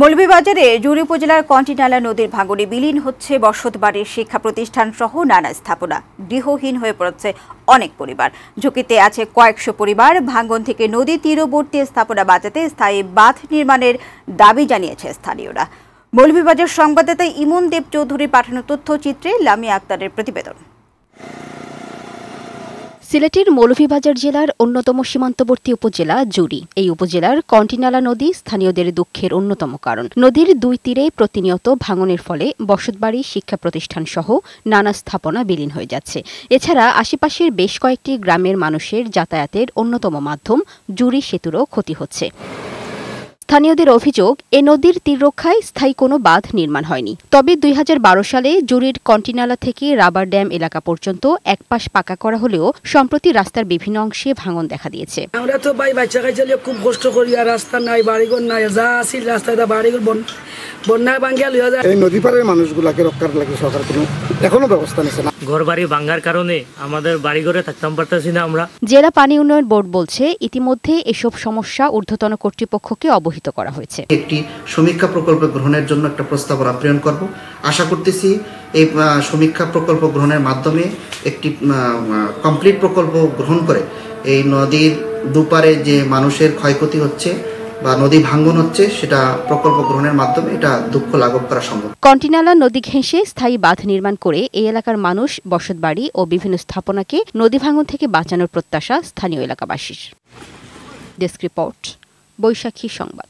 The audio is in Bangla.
মৌলভীবাজারে জুড়ি উপজেলার কন্টিনালা নদীর ভাঙনে বিলীন হচ্ছে বসতবাড়ির শিক্ষা প্রতিষ্ঠান সহ নানা স্থাপনা। গৃহহীন হয়ে পড়ছে অনেক পরিবার। ঝুঁকিতে আছে কয়েকশো পরিবার। ভাঙন থেকে নদী তীরবর্তী স্থাপনা বাঁচাতে স্থায়ী বাঁধ নির্মাণের দাবি জানিয়েছে স্থানীয়রা। মৌলভীবাজার সংবাদদাতা ইমন দেব চৌধুরীর পাঠানো তথ্যচিত্রে লামিয়া আক্তারের প্রতিবেদন। সিলেটের মৌলভীবাজার জেলার অন্যতম সীমান্তবর্তী উপজেলা জুড়ি। এই উপজেলার কন্টিনালা নদী স্থানীয়দের দুঃখের অন্যতম কারণ। নদীর দুই তীরে প্রতিনিয়ত ভাঙনের ফলে বসতবাড়ি, শিক্ষা প্রতিষ্ঠান সহ নানা স্থাপনা বিলীন হয়ে যাচ্ছে। এছাড়া আশেপাশের বেশ কয়েকটি গ্রামের মানুষের যাতায়াতের অন্যতম মাধ্যম জুড়ি সেতুরও ক্ষতি হচ্ছে। স্থানীয়দের অভিযোগ, এ নদীর তীর রক্ষায় স্থায়ী কোনো বাঁধ নির্মাণ হয়নি। তবে ২০১২ সালে জুড়ির কন্টিনালা থেকে রাবার ড্যাম এলাকা পর্যন্ত এক পাশ পাকা করা হলেও সম্প্রতি রাস্তার বিভিন্ন অংশে ভাঙন দেখা দিয়েছে। আমরা তো বাচ্চা কাছে খুব কষ্ট করি, আর রাস্তা নাই, বাড়িঘর নাই, যা আসিল রাস্তায় বাড়িঘর বন্যায় ভাঙ্গিয়া লইয়া যায়। এই নদী পাড়ের মানুষগুলাকে রক্ষার লাগে সরকার কোনো এখনো ব্যবস্থা নিচ্ছে না। ঘর বাড়ি ভাঙ্গার কারণে আমাদের বাড়িঘরে থাকতাম পারতেছি না আমরা। জেলা পানি উন্নয়ন বোর্ড বলছে, ইতিমধ্যে এসব সমস্যা ঊর্ধ্বতন কর্তৃপক্ষকে অবহিত করা হয়েছে। একটি সমীক্ষা প্রকল্প গ্রহণের জন্য একটা প্রস্তাবনা প্রেরণ করব। আশা করতেছি এই সমীক্ষা প্রকল্প গ্রহণের মাধ্যমে একটি কমপ্লিট প্রকল্প গ্রহণ করে এই নদীর দুপারে যে মানুষের ক্ষয়ক্ষতি হচ্ছে বা নদী ভাঙ্গন হচ্ছে, সেটা প্রকল্প গ্রহণের মাধ্যমে এটা দুঃখ লাঘব করা সম্ভব। কন্টিনালা নদী ঘেঁষে স্থায়ী বাঁধ নির্মাণ করে এই এলাকার মানুষ, বসতবাড়ি ও বিভিন্ন স্থাপনাকে নদী ভাঙ্গন থেকে বাঁচানোর প্রত্যাশা স্থানীয় এলাকাবাসীর। ডেস্ক রিপোর্ট, বৈশাখী সংবাদ।